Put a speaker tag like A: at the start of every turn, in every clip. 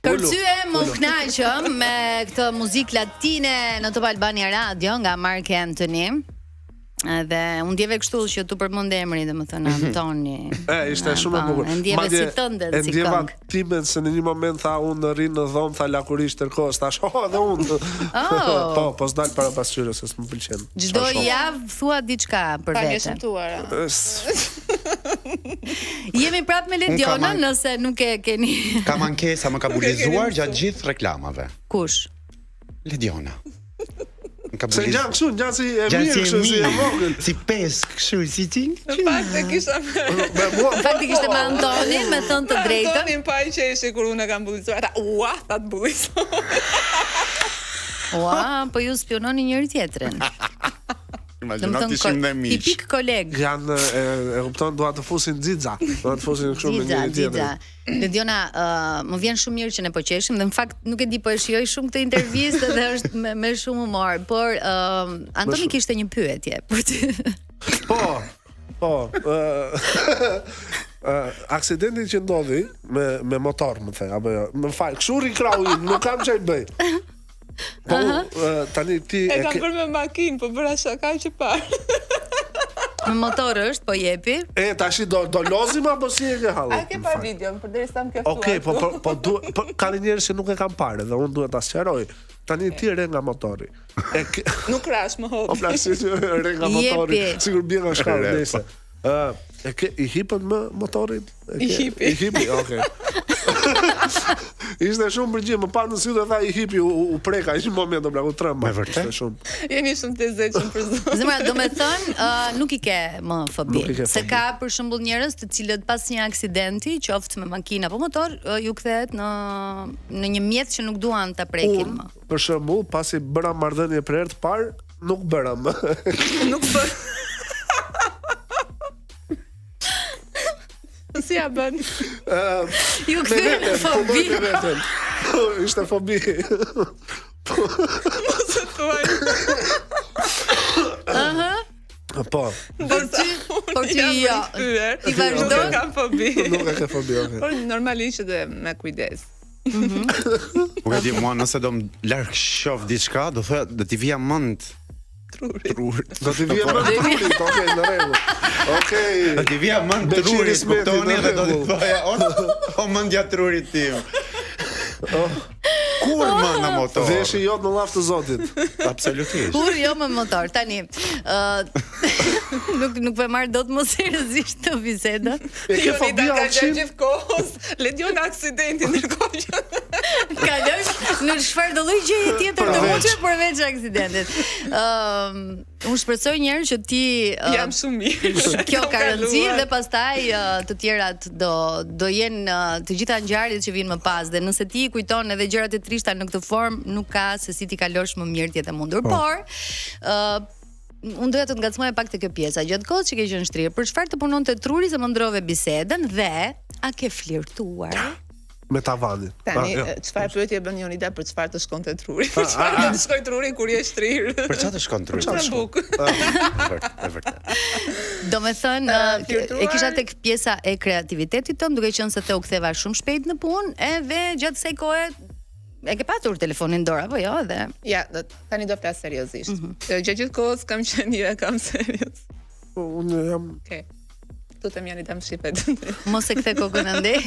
A: Kërcyem u kënaqëm me këtë muzikë latine në Top Albania Radio nga Mark Anthony. Dhe unë ndjeve kështu që tu përmend emrin, domethënë Antoni.
B: Ishte shumë e bukur.
A: Ndjeve si tënde si
B: ndjeva timen se në një moment tha unë rri në dhomë, tha lakurisht tërkohës, thash edhe unë. Po s'dal para pasqyrës se s'më pëlqen.
A: Çdo javë thua diçka për vete. Jemi prapë me Lediona nëse nuk e keni.
C: Kam ankesa, më ka bulizuar gjatë gjithë reklamave.
A: Kush?
C: Lediona.
B: Se ngjan kështu, ngjan si e mirë kështu, si e vogël.
C: Si pesk, kështu si ting.
D: Në fakt e kisha
A: me Antonin, me thënë të drejtën.
D: Antonin pa i qeshi kur unë e kam bullizuar. Ata, ua, ta të bullizuar.
A: Ua, po ju spiononi njëri tjetrin.
C: Imagjino të ishim dhe miq.
A: Tipik koleg.
B: Janë e kupton, dua të fusin xixa, dua të fusin kështu me njëri tjetrin.
A: Lediona, më vjen shumë mirë që ne po qeshim dhe në fakt nuk e di po e shijoj shumë këtë intervistë dhe është me shumë humor, por Antoni kishte një pyetje për ty.
B: Po. Aksidenti që ndodhi me motor, më the, apo jo. Më fal, kështu rikrau im, nuk kam çaj bëj. Po, tani ti
D: e kam bërë me makinë, po bëra shaka që parë.
A: Me motor është, po jepi.
B: Tash do lozim apo si e ke hallu?
D: A ke parë videon përderisa më ke ftuar?
B: Okej, po ka njerëz që nuk e kanë parë dhe unë duhet ta sqaroj. Tani ti re nga motori.
D: Nuk rash më hop.
B: O flasim re nga motori, sigur bie nga shkallë dese. I hipën më motorin?
D: I hipi,
B: okej. Ishte shumë përgjigje, më pa në sy dhe tha i hipi u preka në një moment do blaku tremba.
C: Me vërtet?
D: Jeni shumë të zëqëm për zonë.
A: Zemra, do me thënë, nuk i ke më fobi. Se ka për shembull njerëz të cilët pas një aksidenti, qoftë me makinë apo motor, ju kthehet në një mjet që nuk duan ta prekin më.
B: Për shembull, pasi bëra marrëdhënie për herë të parë, nuk bëra më.
D: Nuk bë. Si ja bën?
A: Ju kthehen në fobi.
B: Ishte fobi.
D: Mos e thuaj.
B: Po.
A: Por ti jo. Ti vazhdo.
D: Nuk kam fobi.
B: Nuk e ke fobi, okay.
D: Por normalisht dhe me kujdes.
C: Nuk e di, mua nëse do më larg shoh diçka, do thoya do t'i vija mend
D: Trurit.
B: Do t'i vija mend trurit, okej, në rregull. Okej.
C: Do t'i vija mend trurit, kuptoni, dhe do t'i thoya, o mendja trurit tim. Kur më në motor?
B: Veshi jot në llaf të Zotit.
C: Absolutisht.
A: Kur jo me motor. Tani, nuk po marr dot më seriozisht të bisedën.
B: E ke fobi
D: gjatë gjithkohës. Lediona aksidenti ndërkohë që
A: kaloj në çfarë do lloj gjëje tjetër të mundshme përveç aksidentit. Unë shpresoj një herë që ti
D: jam shumë mirë.
A: Kjo ka rëndësi dhe pastaj të tjerat do jenë të gjitha ngjarjet që vinë më pas dhe nëse ti kujton edhe gjërat e trishta në këtë formë, nuk ka se si ti kalosh më mirë ti e mundur. Por unë doja të ngacmoja pak te kjo pjesa. Gjatë kohës që ke qenë shtrirë, për çfarë të punonte truri se më ndrove bisedën dhe a ke flirtuar?
B: Me tavanin.
D: Tani, çfarë pyetje bën Jonida për çfarë të shkonte truri? Çfarë do të shkoj truri kur je shtrirë?
C: Për çfarë të shkon truri?
D: Për buk.
C: E vërtet.
A: Do me thënë, e kisha tek pjesa e kreativitetit tëm, duke qenë se te u ktheva shumë shpejt në punë, edhe gjatë kësaj kohe e ke patur telefonin dorë apo jo edhe?
D: Ja, tani do flas seriozisht. Gjatë gjithë kohës kam qenë kam serioz.
B: Unë jam
D: Tutem janë i dam shqipet.
A: Mos e kthe kokën andej.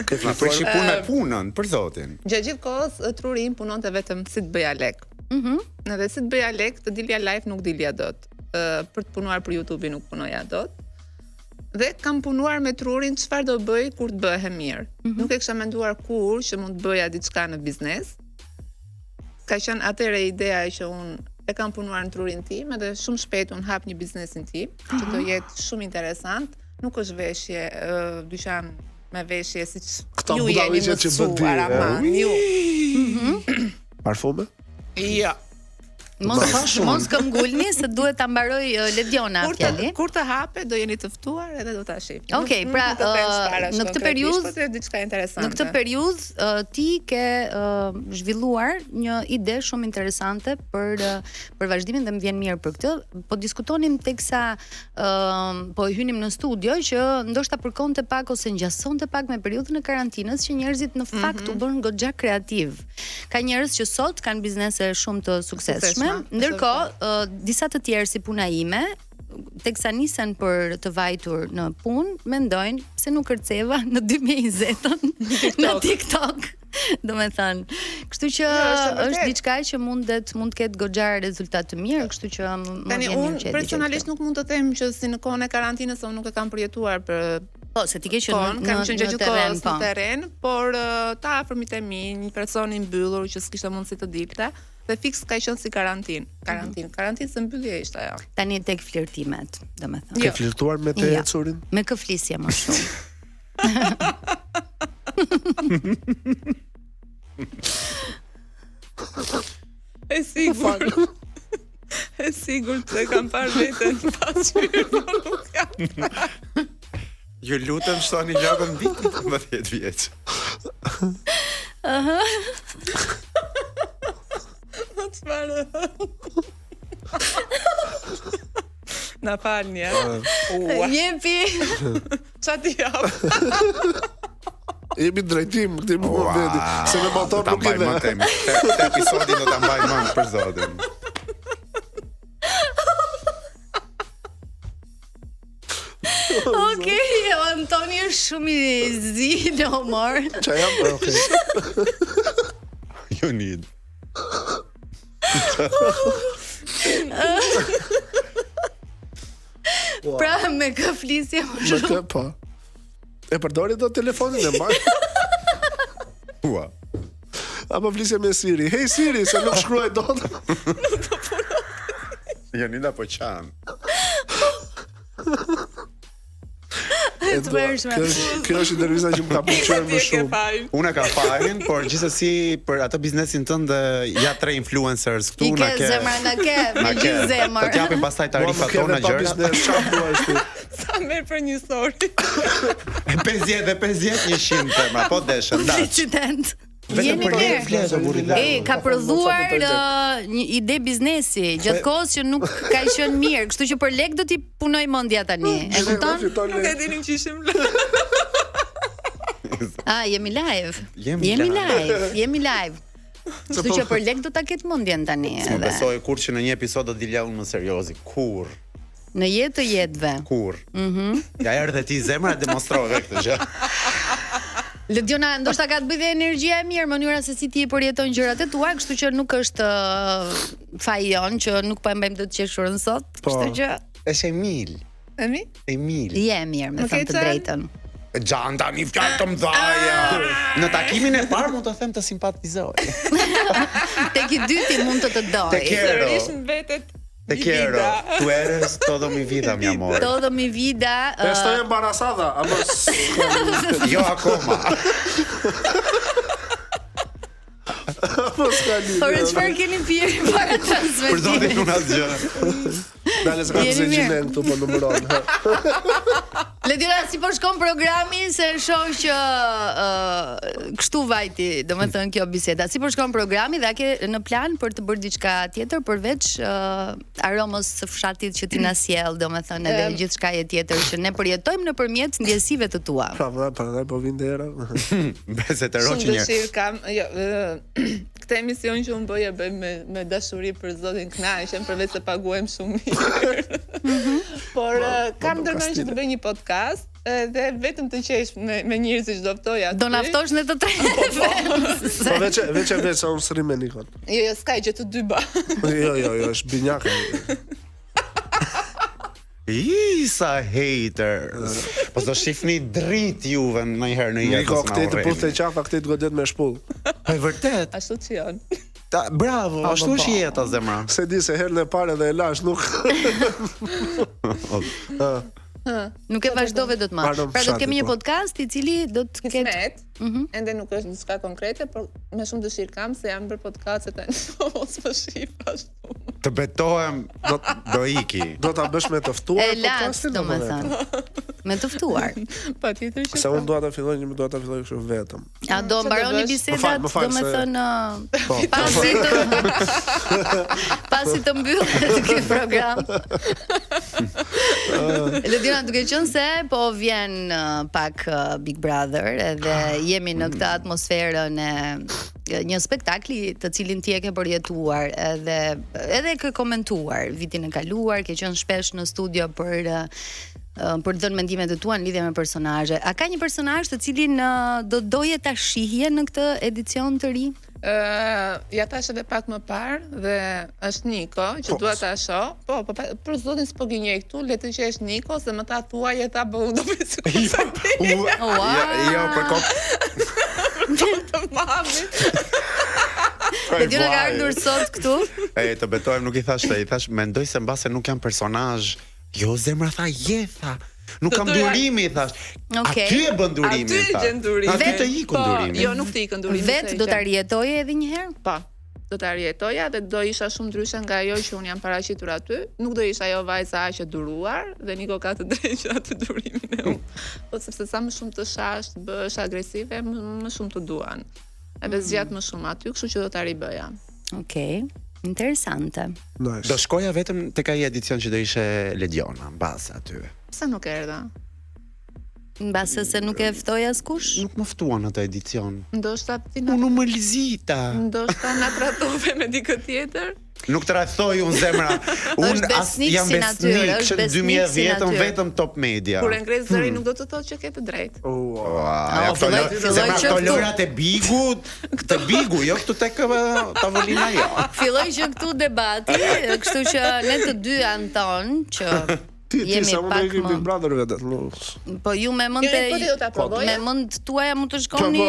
C: Ke flasur punë punën, për zotin.
D: Gjatë gjithë kohës truri im punonte vetëm si të bëja lek. Edhe si të bëja lek, të dilja live nuk dilja dot. Për të punuar për YouTube nuk punoja dot. Dhe kam punuar me trurin çfarë do bëj kur të bëhe mirë. Nuk e kisha menduar kur që mund të bëja diçka në biznes. Ka qenë atëre ideja që unë e kam punuar në trurin tim, edhe shumë shpejt unë hap një biznesin tim, që do jetë shumë interesant. Nuk është veshje, dyqan me veshje siç ju jeni mësuar, aman, ju.
B: Parfume?
D: Ja.
A: Mos këm ngulni se duhet ta mbaroj Lediona fjalin.
D: Kur të hape do jeni të ftuar edhe do ta shihni.
A: Okej, pra në këtë periudhë
D: është diçka interesante.
A: Në këtë periudhë ti ke zhvilluar një ide shumë interesante për vazhdimin dhe më vjen mirë për këtë. Po diskutonim teksa po hynim në studio që ndoshta përkonte pak ose ngjasonte pak me periudhën e karantinës që njerëzit në fakt u bën goxha kreativ. Ka njerëz që sot kanë biznese shumë të suksesshme. Ndërkohë, disa të tjerë si puna ime, teksa nisen për të vajtur në punë, mendojnë se nuk kërceva në 2020 në TikTok. Domethënë, kështu që është diçka që mund të ketë goxha rezultat të mirë, kështu që
D: tani unë personalisht nuk mund të them që si në kohën e karantinës unë nuk e kam përjetuar për
A: se ti ke qenë
D: në terren, por ta afërmit e mi, një person i mbyllur që s'kishte mundësi të dilte, dhe fiks ka qenë si karantinë se mbyllje ishte ajo.
A: Tani tek flirtimet, domethënë.
B: Ke flirtuar me të ecurin?
A: Me kë flisje më shumë.
D: E sigurt se kam parë veten pas hyrë, nuk jam.
C: Ju lutem shtoni lagën mbi 15 vjeç.
D: Na falni.
A: Jepi.
D: Çfarë ti jap?
B: Jemi drejtim këtë moment, se me motor nuk i dhe.
C: Këtë episodin do ta mbaj mend për zotin.
A: Okej, Antoni është shumë i zi në humor.
B: Qa jam? Okej.
C: You need.
A: Pra me kë flisje më
B: Me
A: shumë.
B: kë, po. E përdori do telefonin e marr.
C: Ua.
B: Apo flisje me Siri. Hey Siri, se nuk shkruaj dot.
C: Janina po qan.
B: Kjo është intervista që më ka pëlqyer më shumë.
C: Unë ka fajin, por gjithsesi për atë biznesin tënd ja 3 influencers këtu
A: na ke. Zemra na ke, me gjithë zemër.
C: Të japim pastaj tarifat tona gjëra.
D: Sa merr për një story?
C: 50 100 tema, po deshën, dash.
A: Publicitet.
C: Jeni mirë.
A: Ka prodhuar një ide biznesi gjatë kohës që nuk ka qenë mirë, kështu që për lek do t'i punoj mendja tani. E kupton?
D: Nuk e dinim që ishim.
A: Jemi live. Kështu që për lek do ta ketë mendjen tani.
C: Më besoj kur që në një episod do dilja unë më seriozi. Kur?
A: Në jetë të jetëve.
C: Kur? Ja erdhe ti zemra demonstrove këtë gjë.
A: Lediona, ndoshta ka të bëjë dhe energjia e mirë, mënyra se si ti i përjeton gjërat e tua, kështu që nuk është faji jon që nuk po e mbajmë të qeshurën sot, kështu që
C: është Emil. Emil.
A: Je mirë, me thënë të drejtën.
C: Gjanta një fjalë të mdhaja. Në takimin e parë mund të them të simpatizoj.
A: Tek i dyti mund të doj.
D: Sërish mbetet.
C: Te quiero, tú eres todo mi vida, mi amor.
A: Todo mi vida.
B: Estoy embarazada,
C: Yo akoma.
A: Por çfarë keni pirë para transmetimit?
C: Për zotin unë asgjë.
B: Dale se kam zëgjinen këtu po numëron.
A: Lediona, si po shkon programi, se shoh që kështu vajti, domethënë kjo biseda. Si po shkon programi dhe a ke në plan për të bërë diçka tjetër përveç aromës së fshatit që ti na sjell, domethënë edhe gjithçka tjetër që ne përjetojmë nëpërmjet ndjesive të tua.
B: Prandaj po vin dera.
C: Bese të roqi një.
D: Dëshirë kam, këtë emision që unë bëj me dashuri për zotin kënaqem, përveç se paguhem shumë mirë. Por kam dërmën që të bëj një podcast dhe vetëm të qesh me njerëz që do ftoja.
A: Do na ftosh ne të tre.
B: Po veç unë sërim me Nikon.
D: Jo, s'ka gjë të dy ba.
B: Jo, është binjaka.
C: Sa haters. Po do shifni drit juve ndonjëherë në jetë.
B: Niko, këtë të puthë qafa, këtë të godet me shpull.
C: Po vërtet.
D: Ashtu që janë.
C: Bravo, ashtu është jeta zemra.
B: Se di se herën e parë dhe e lash nuk.
A: Nuk e vazhdove dot më. Pra do të kemi një podcast i cili do të ketë
D: ende nuk është diçka konkrete, por me shumë dëshirë kam se jam bërë podcast e tani mos më shih ashtu.
C: Të betohem do iki.
B: Do ta bësh me të ftuar
A: E lart,
B: podcastin,
A: domethënë. Me të ftuar.
D: Patjetër që
B: Se unë dua ta filloj kështu vetëm.
A: A do mbaroni bisedat,
B: Më fal,
A: domethënë
B: Po.
A: pasi të mbyllet ky program. Ledina, duke qenë se po vjen pak Big Brother edhe jemi në këtë atmosferën e një spektakli të cilin ti e ke përjetuar edhe ke komentuar vitin e kaluar, ke qenë shpesh në studio për të dhënë mendimet e tua në lidhje me personazhe. A ka një personazh të cilin do doje ta shihje në këtë edicion të ri?
D: Ja tash edhe pak më parë dhe është Niko që dua ta shoh. Po, për zotin s'po gënjej këtu, le të qesh Niko se më ta thuaj e ta bëu do me sukses.
C: Jo, për kop.
D: Të mamit.
A: E di na ka ardhur sot këtu.
C: Të betohem, nuk i thash, mendoj se mbase nuk jam personazh. Jo, zemra tha, tha. Nuk kam durimi, thash.
A: Okej.
C: Aty e bën durimin,
D: Aty
C: tha.
D: gjen durimin.
C: Aty të ikën durimi.
D: Jo, nuk të ikën durimi.
A: Vetë do ta rjetoje edhe një herë?
D: Po. Do ta rjetoja dhe do isha shumë ndryshe nga ajo që un jam paraqitur aty. Nuk do isha ajo vajza aq e duruar dhe Niko ka të drejtë që aty durimin e un. Po sepse sa më shumë të shash, të bësh agresive, më shumë të duan. Edhe zgjat më shumë aty, kështu që do ta ribëja.
A: Okej. Interesante.
B: Nice.
C: Do shkoja vetëm tek ai edicion që do ishe Lediona, mbase aty.
D: Pse nuk erdha?
A: Mbase se nuk e ftoi askush?
C: Nuk më ftuan në atë edicion.
D: Ndoshta ti na
C: Unë më lizita.
D: ndoshta na tratove me dikë tjetër?
C: Nuk të rrethoj unë zemra. Unë
A: besnik
C: jam
A: si natyrë,
C: besnik,
A: është
C: që
A: besnik
C: 2010
A: si natyrë.
C: vetëm Top Media.
D: Kur e ngres zëri nuk do të thotë që ke të drejtë.
C: Ja,
A: filloj
C: zemra
A: që
C: këto
A: këtu.
C: lojrat e bigut, të bigu, jo këtu tek tavolina jo.
A: Filloi që këtu debati, kështu që ne të dy Anton që
B: Ti
A: jemi
B: sa më
A: pak
B: bëj Big Brother vetë.
A: po ju me mend
D: Po ti do ta provoje?
A: me mend tuaja mund të shkoni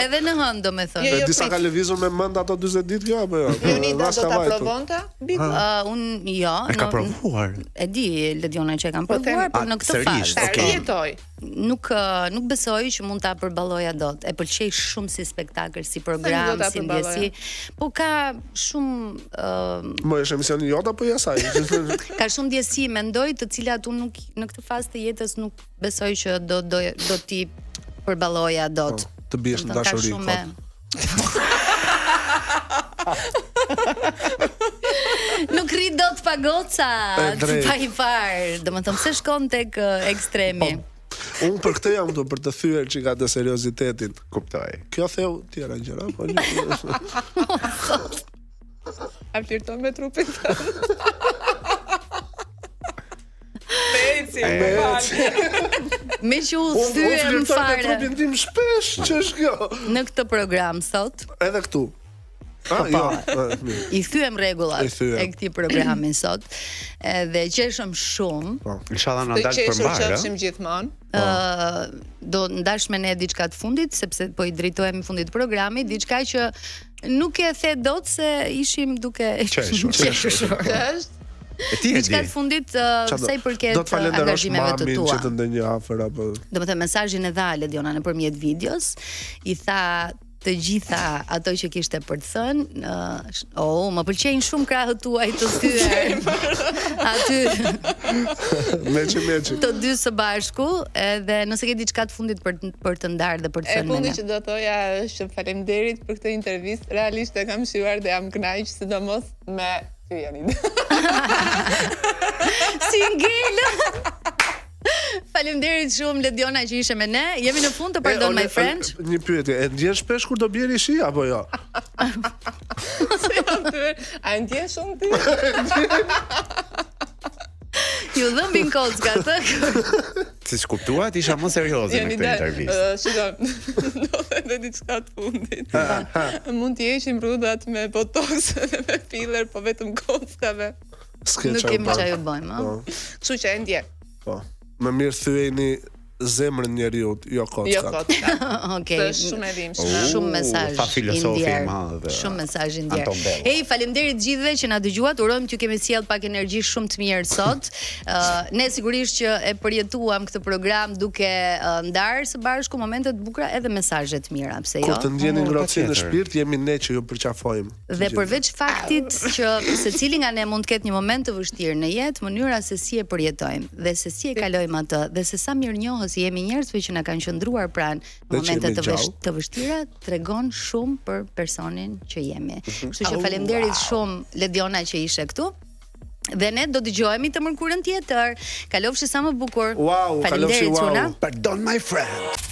A: edhe në hënd domethënë.
D: Jo,
B: Disa ka lëvizur me mend ato 40 ditë kjo apo jo?
D: Jonida do ta provonte? Bigu.
A: Un jo,
C: E ka provuar.
A: e di Lediona që e kam
D: Po,
A: provuar, por në këtë
C: sërish,
A: fazë
C: okay.
D: Jetoj.
A: nuk besoj që mund ta përballoja dot. E pëlqej shumë si spektakël, si program,
D: do ta
A: si
D: përballoja?
A: ndjesi. Po ka shumë
B: Më është emisioni jot apo jasaj?
A: ka shumë ndjesi, mendoj, të cilat unë nuk në këtë fazë të jetës nuk besoj që do t'i përballoja dot.
B: Të biesh në
A: Domethënë, ka
B: dashuri.
A: shumë Nuk rri dot pa goca,
B: E drejt.
A: pa i far. Domethënë pse shkon tek ekstremi.
B: Unë për këtë jam këtu për të thyer çika të seriozitetin.
C: Kuptoj.
B: Kjo theu tjera gjëra, po një.
D: A flirton me trupin tënd? Peci,
A: Me që u
B: Unë
A: thyem
B: flirtoj me
A: fare
B: trupin tim shpesh, ç'është kjo?
A: në këtë program sot.
B: Edhe këtu. Jo. Mirë.
A: I thyem rregullat
B: I thyem.
A: e këtij programi sot. Dhe qeshëm shumë.
C: Inshallah na
D: Të
C: dal për
D: qeshur
C: mbar,
D: qeshim gjithmonë.
A: Do ndash me ne diçka të fundit sepse po i drejtohemi fundit të programit, diçka që nuk e the dot se ishim duke
C: Qeshur.
D: Që është?
C: E ti e
A: diçka
C: di.
A: të fundit sa i përket
B: Do të falenderosh
A: angazhimeve të
B: mamin
A: tua.
B: që të ndonjë afër apo
A: Domethënë mesazhin e dha Lediona nëpërmjet videos, i tha të gjitha ato që kishte për të thënë, më pëlqejnë shumë krahët tuaj të thyer. Aty
B: meçi.
A: të dy së bashku, edhe nëse ke diçka të fundit për të ndarë dhe për të
D: E
A: thënë me
D: fundi
A: ne.
D: që do thoja është që faleminderit për këtë intervistë. Realisht e kam shijuar dhe jam kënaq, sidomos me ty Jonida.
A: Si ngel. Faleminderit shumë Lediona që ishe me ne. Jemi në fund të Pardon My French.
B: Një pyetje, e ndjen shpesh kur do bjeri shi apo jo?
D: A ndjen shumë ti?
A: Ju dhëmbin kockat,
C: Si kuptuat, isha më serioze në këtë intervistë.
D: Shiko, do të diçka të fundit. Mund të jeshim rrudat me botox dhe me filler, po vetëm kockave.
A: Nuk kemi çfarë ju bëjmë, ëh.
D: Kështu që e ndjen.
B: Po. Më mirë thyeni zemrën njeriu, jo kockat.
D: Jo kockat.
A: Okej.
D: Është shumë e dhimbshme.
A: Shumë mesazh.
C: Tha filozofi
A: i
C: i
A: ndjerë.
C: madh.
A: Shumë mesazh i
C: Anton
A: ndjerë.
C: Bello.
A: Ej, faleminderit gjithëve që na dëgjuat. Urojmë t'ju kemi sjell pak energji shumë të mirë sot. Ne sigurisht që e përjetuam këtë program duke ndarë së bashku momente të bukura edhe mesazhe të mira, pse jo?
B: Kur të ndjeni ngrohtësi në
C: patjetër.
B: shpirt, jemi ne që ju përqafojmë.
A: Dhe përveç faktit që secili nga ne mund të ketë një moment të vështirë në jetë, mënyra se si e përjetojmë dhe se si e kalojmë atë dhe se sa mirënjohës jemi njerëzve që na kanë qëndruar pranë në
B: Dhe që
A: momente
B: jemi gjallë.
A: të vështira, tregon shumë për personin që jemi. Kështu që faleminderit shumë Lediona që ishe këtu. Dhe ne do dëgjohemi të mërkurën tjetër. Kalofshi sa më bukur.
B: Wow, kalofshi
A: Faleminderit
B: wow.
A: Çuna.
C: Pardon my friend.